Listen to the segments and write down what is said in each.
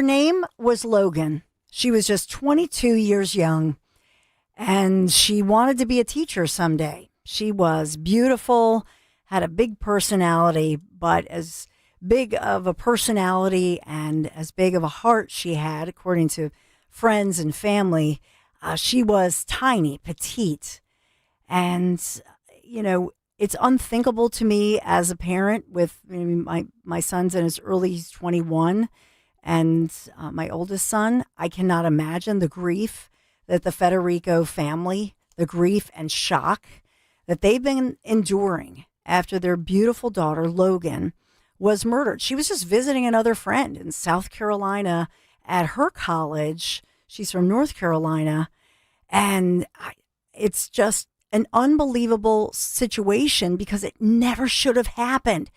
Her name was Logan. She was just 22 years young, and she wanted to be a teacher someday. She was beautiful, had a big personality, but as big of a personality and as big of a heart she had, according to friends and family, she was tiny, petite. And, it's unthinkable to me as a parent with my son's in his early, he's 21, and my oldest son. I cannot imagine the grief that the Federico family, the grief and shock that they've been enduring after their beautiful daughter, Logan, was murdered. She was just visiting another friend in South Carolina at her college. She's from North Carolina. And it's just an unbelievable situation because it never should have happened.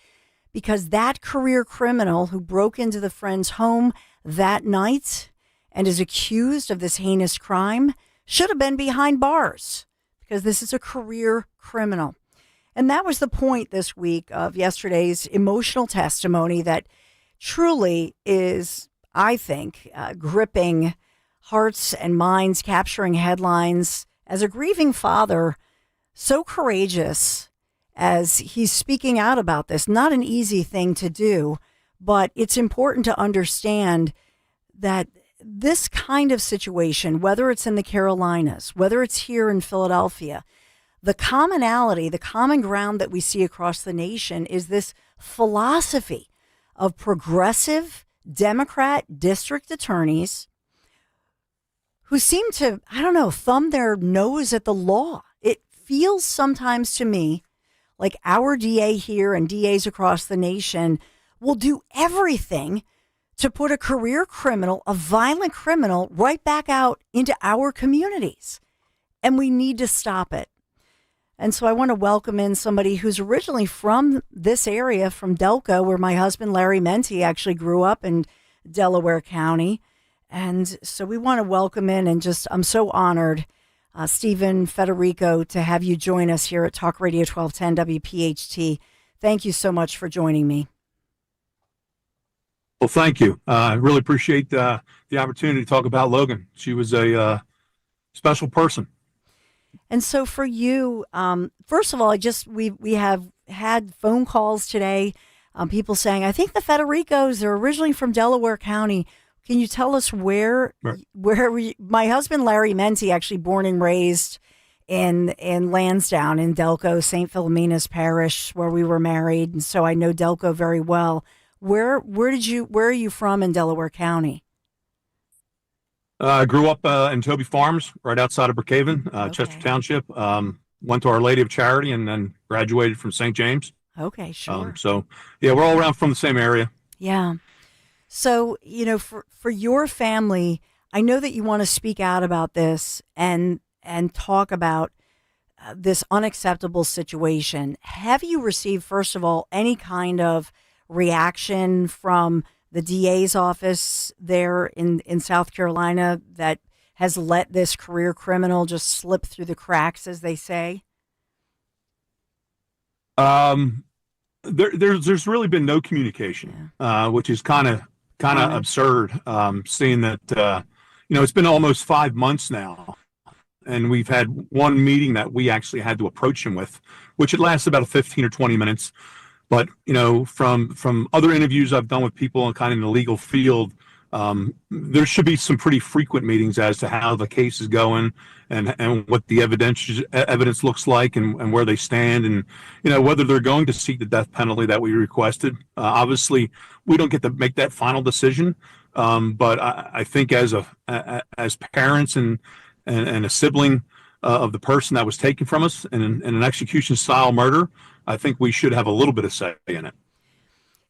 Because that career criminal who broke into the friend's home that night and is accused of this heinous crime should have been behind bars, because this is a career criminal. And that was the point this week of yesterday's emotional testimony that truly is, I think, gripping hearts and minds, capturing headlines. As a grieving father, so courageous as he's speaking out about this. Not an easy thing to do, but it's important to understand that this kind of situation, whether it's in the Carolinas, whether it's here in Philadelphia, the commonality, the common ground that we see across the nation is this philosophy of progressive Democrat district attorneys who seem to, thumb their nose at the law. It feels sometimes to me like our DA here and DAs across the nation will do everything to put a career criminal, a violent criminal, right back out into our communities. And we need to stop it. And so I want to welcome in somebody who's originally from this area, from Delco, where my husband, Larry Menti, actually grew up in Delaware County. And so we want to welcome in and I'm so honored, Steve Federico, to have you join us here at Talk Radio 1210 WPHT. Thank you so much for joining me. Well, thank you. I really appreciate the opportunity to talk about Logan. She was a special person. And so for you, first of all, we have had phone calls today, people saying, I think the Federicos are originally from Delaware County. Can you tell us where my husband, Larry Menti, actually born and raised in Lansdowne in Delco, St. Philomena's Parish, where we were married. And so I know Delco very well. Where are you from in Delaware County? I grew up in Toby Farms, right outside of Brookhaven, Okay. Chester Township. Went to Our Lady of Charity and then graduated from St. James. Okay, sure. We're all around from the same area. Yeah. So, for your family, I know that you want to speak out about this and talk about this unacceptable situation. Have you received, first of all, any kind of reaction from the DA's office there in South Carolina that has let this career criminal just slip through the cracks, as they say? There's really been no communication, which is kind of absurd, seeing that, it's been almost 5 months now, and we've had one meeting that we actually had to approach him with, which it lasts about 15 or 20 minutes. But, from other interviews I've done with people kind of in the legal field, there should be some pretty frequent meetings as to how the case is going and what the evidence looks like and where they stand and, whether they're going to seek the death penalty that we requested. Obviously, we don't get to make that final decision. But I think as parents and a sibling of the person that was taken from us in an execution style murder, I think we should have a little bit of say in it.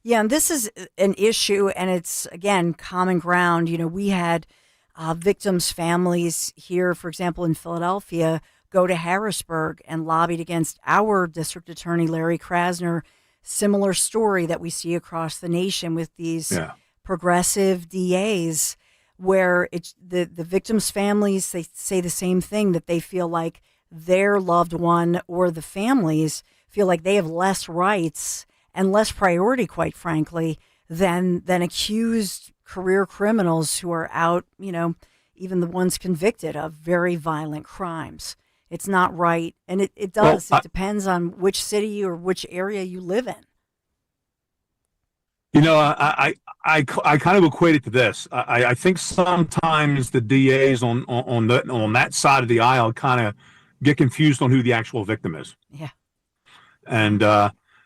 Yeah, and this is an issue, and it's, again, common ground. We had victims' families here, for example, in Philadelphia, go to Harrisburg and lobbied against our district attorney, Larry Krasner. Similar story that we see across the nation with these progressive DAs, where it's the victims' families, they say the same thing, that they feel like their loved one or the families feel like they have less rights and less priority, quite frankly, than accused career criminals who are out, even the ones convicted of very violent crimes. It's not right. And it does. It depends on which city or which area you live in. I kind of equate it to this. I think sometimes the DAs on that side of the aisle kind of get confused on who the actual victim is. Yeah. And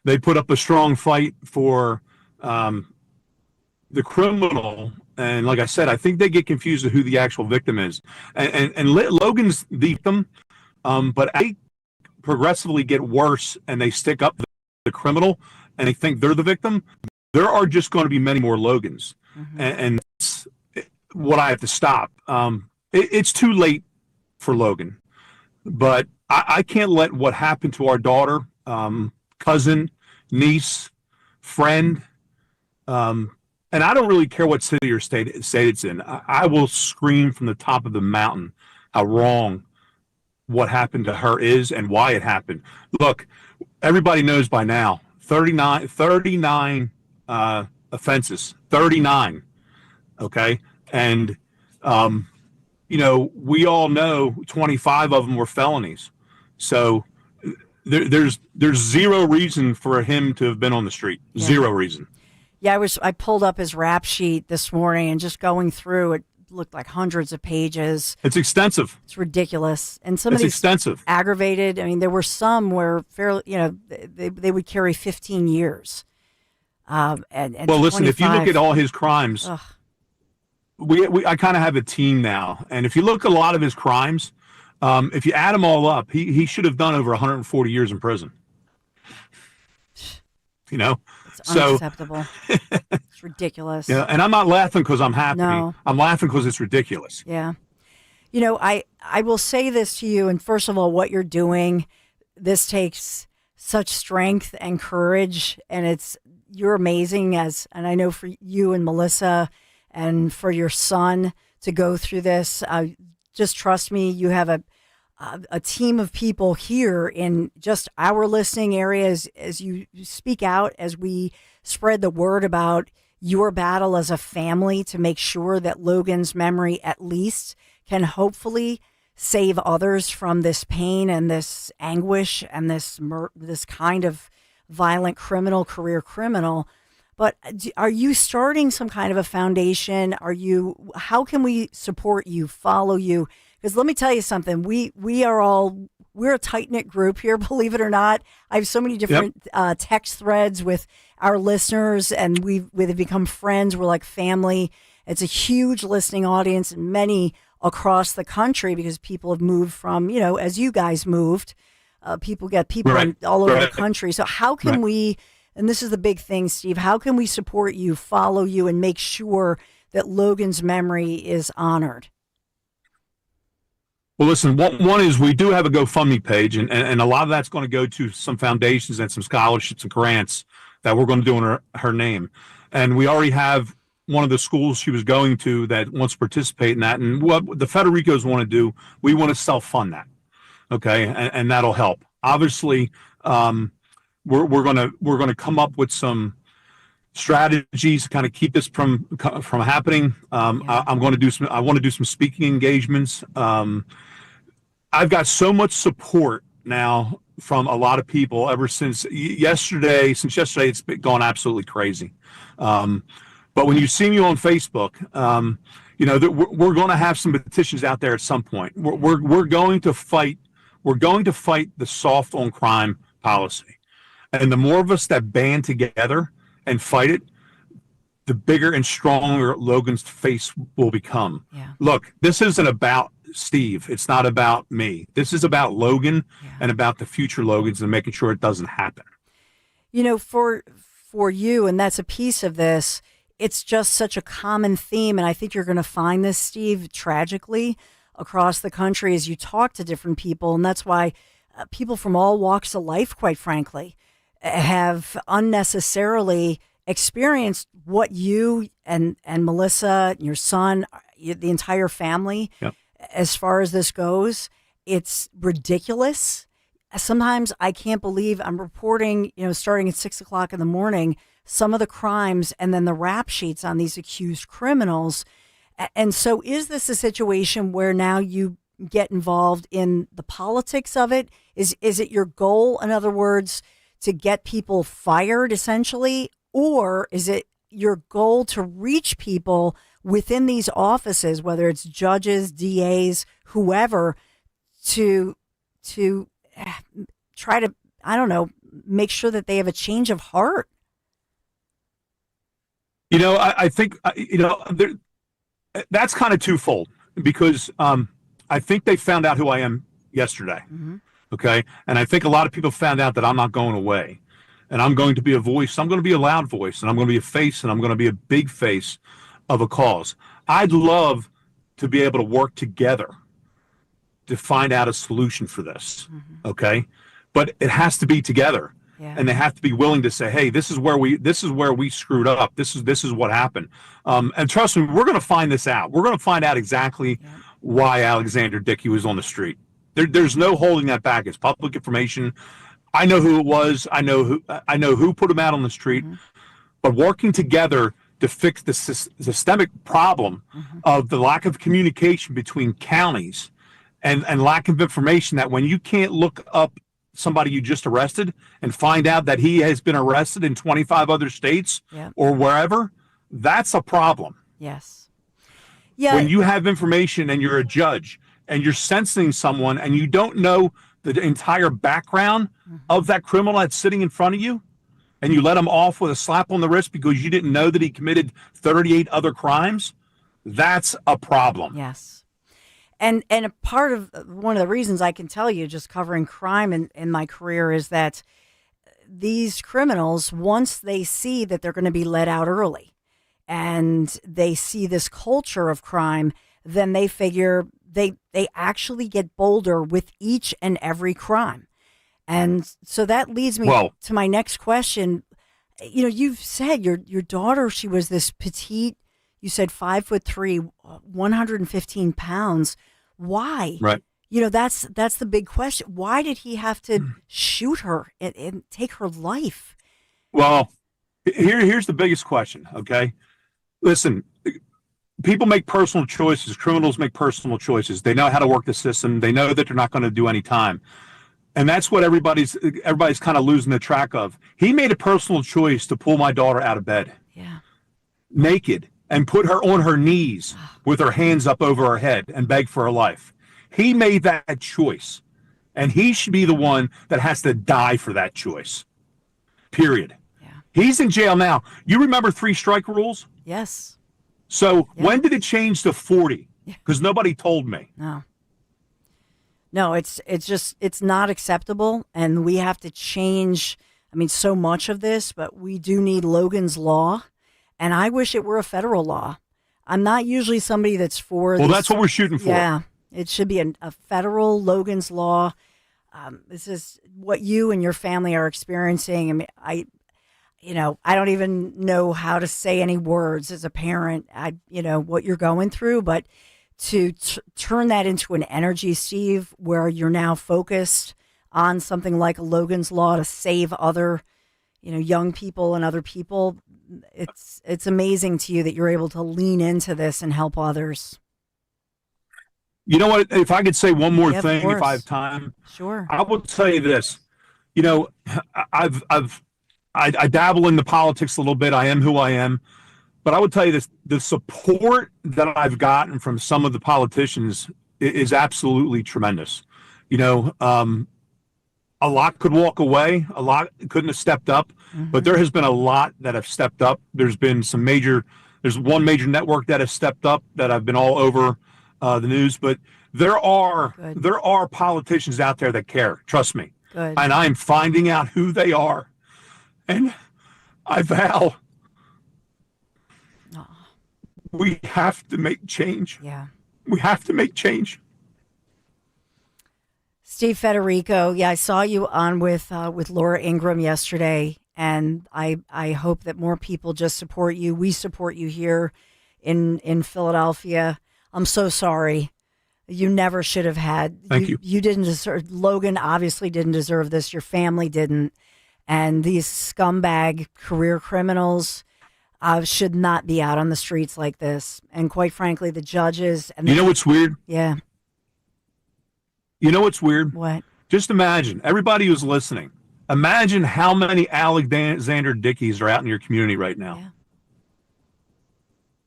they put up a strong fight for the criminal. And like I said, I think they get confused with who the actual victim is. And Logan's the victim, but I progressively get worse, and they stick up the criminal, and they think they're the victim. There are just going to be many more Logans, and that's what I have to stop. It's too late for Logan, but I can't let what happened to our daughter, cousin, niece, friend, and I don't really care what city or state it's in. I will scream from the top of the mountain how wrong what happened to her is and why it happened. Look, everybody knows by now, 39 offenses, 39. Okay. And, we all know 25 of them were felonies. So there's zero reason for him to have been on the street. Yeah. Zero reason. Yeah. I pulled up his rap sheet this morning, and just going through it looked like hundreds of pages. It's extensive. It's ridiculous. And some of these extensive. Aggravated. I mean, there were some where fairly, they would carry 15 years. And well, listen, 25. If you look at all his crimes, I kind of have a team now. And if you look at a lot of his crimes, if you add them all up, he should have done over 140 years in prison. It's unacceptable. It's ridiculous. Yeah, and I'm not laughing because I'm happy. No. I'm laughing because it's ridiculous. Yeah. I will say this to you, and first of all, what you're doing, this takes such strength and courage, and you're amazing, and I know for you and Melissa and for your son to go through this, just trust me, you have a team of people here in just our listening areas as you speak out, as we spread the word about your battle as a family to make sure that Logan's memory at least can hopefully save others from this pain and this anguish and this kind of violent career criminal. But are you starting some kind of a foundation? How can we support you, follow you? Because let me tell you something, we're a tight-knit group here, believe it or not. I have so many different text threads with our listeners, and we've become friends. We're like family. It's a huge listening audience, and many across the country, because people have moved from, as you guys moved, people right. all over the country. So how can we, and this is the big thing, Steve, how can we support you, follow you, and make sure that Logan's memory is honored? Well, listen, one is we do have a GoFundMe page, and a lot of that's going to go to some foundations and some scholarships and grants that we're going to do in her name. And we already have one of the schools she was going to that wants to participate in that. And what the Federicos want to do, we want to self-fund that. Okay. And that'll help. Obviously, we're going to come up with some strategies to kind of keep this from happening. I want to do some speaking engagements. I've got so much support now from a lot of people ever since yesterday. Since yesterday, it's been gone absolutely crazy. But when you see me on Facebook, we're going to have some petitions out there at some point. We're going to fight. We're going to fight the soft on crime policy, and the more of us that band together and fight it, the bigger and stronger Logan's face will become. Yeah. Look, this isn't about Steve. It's not about me. This is about Logan and about the future Logans and making sure it doesn't happen. For you, and that's a piece of this, it's just such a common theme. And I think you're going to find this, Steve, tragically across the country as you talk to different people. And that's why people from all walks of life, quite frankly, have unnecessarily experienced what you and Melissa, your son, the entire family, as far as this goes. It's ridiculous. Sometimes I can't believe I'm reporting, starting at 6 o'clock in the morning, some of the crimes and then the rap sheets on these accused criminals. And so is this a situation where now you get involved in the politics of it? Is it your goal, in other words, to get people fired essentially? Or is it your goal to reach people within these offices, whether it's judges, DAs, whoever, to try to, I don't know, make sure that they have a change of heart? I think, that's kind of twofold, because I think they found out who I am yesterday. Mm-hmm. Okay. And I think a lot of people found out that I'm not going away, and I'm going to be a voice. I'm going to be a loud voice, and I'm going to be a face, and I'm going to be a big face of a cause. I'd love to be able to work together to find out a solution for this. Mm-hmm. Okay. But it has to be together. Yeah. And they have to be willing to say, "Hey, this is where we screwed up. This is what happened." And trust me, we're going to find this out. We're going to find out exactly why Alexander Dickey was on the street. There's no holding that back. It's public information. I know who it was. I know who put him out on the street. Mm-hmm. But working together to fix the systemic problem of the lack of communication between counties and lack of information, that when you can't look up somebody you just arrested and find out that he has been arrested in 25 other states or wherever, that's a problem. Yes. Yeah. When you have information and you're a judge and you're sentencing someone and you don't know the entire background of that criminal that's sitting in front of you, and you let him off with a slap on the wrist because you didn't know that he committed 38 other crimes, that's a problem. Yes. And a part of one of the reasons I can tell you, just covering crime in my career, is that these criminals, once they see that they're going to be let out early and they see this culture of crime, then they figure they actually get bolder with each and every crime. And so that leads me to my next question. You've said your daughter, she was this petite, you said 5'3", 115 pounds. Why? Right. That's the big question. Why did he have to shoot her and take her life? Well, here's the biggest question. Okay. Listen, people make personal choices. Criminals make personal choices. They know how to work the system. They know that they're not going to do any time. And that's what everybody's kind of losing the track of. He made a personal choice to pull my daughter out of bed. Yeah. Naked, and put her on her knees with her hands up over her head and beg for her life. He made that choice, and he should be the one that has to die for that choice. Period. Yeah. He's in jail now. You remember 3 strike rules? Yes. So when did it change to 40? Because nobody told me. No, it's not acceptable, and we have to change, so much of this, but we do need Logan's Law. And I wish it were a federal law. I'm not usually somebody that's for. Well, that's what we're shooting for. Yeah, it should be a federal Logan's Law. This is what you and your family are experiencing. I don't even know how to say any words as a parent. What you're going through, but to turn that into an energy, Steve, where you're now focused on something like a Logan's Law to save other, young people and other people. It's amazing to you that you're able to lean into this and help others. You know what? If I could say one more thing, if I have time, sure. I will tell you this. I dabble in the politics a little bit. I am who I am, but I would tell you this: the support that I've gotten from some of the politicians is absolutely tremendous. A lot could walk away. A lot couldn't have stepped up, but there has been a lot that have stepped up. There's one major network that has stepped up that I've been all over the news, but there are politicians out there that care. Trust me. Good. And I'm finding out who they are. And I vow we have to make change. Yeah. We have to make change. Steve Federico, I saw you on with Laura Ingraham yesterday, and I hope that more people just support you. We support you here in Philadelphia. I'm so sorry. You never should have had. Thank you. You didn't deserve. Logan obviously didn't deserve this. Your family didn't, And these scumbag career criminals should not be out on the streets like this. And quite frankly, the judges and you know what's weird? Yeah. You know what's weird? What? Just imagine, everybody who's listening, imagine how many Alexander Dickies are out in your community right now. Yeah.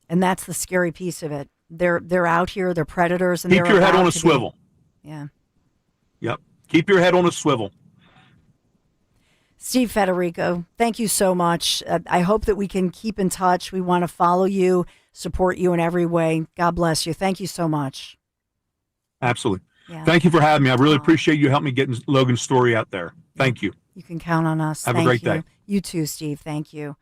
And that's the scary piece of it. They're out here, they're predators, and keep your head on a swivel. Yeah. Yep. Keep your head on a swivel. Steve Federico, thank you so much. I hope that we can keep in touch. We want to follow you, support you in every way. God bless you. Thank you so much. Absolutely. Yeah. Thank you for having me. I really appreciate you helping me get Logan's story out there. Thank you. You can count on us. Have a great day. You too, Steve. Thank you.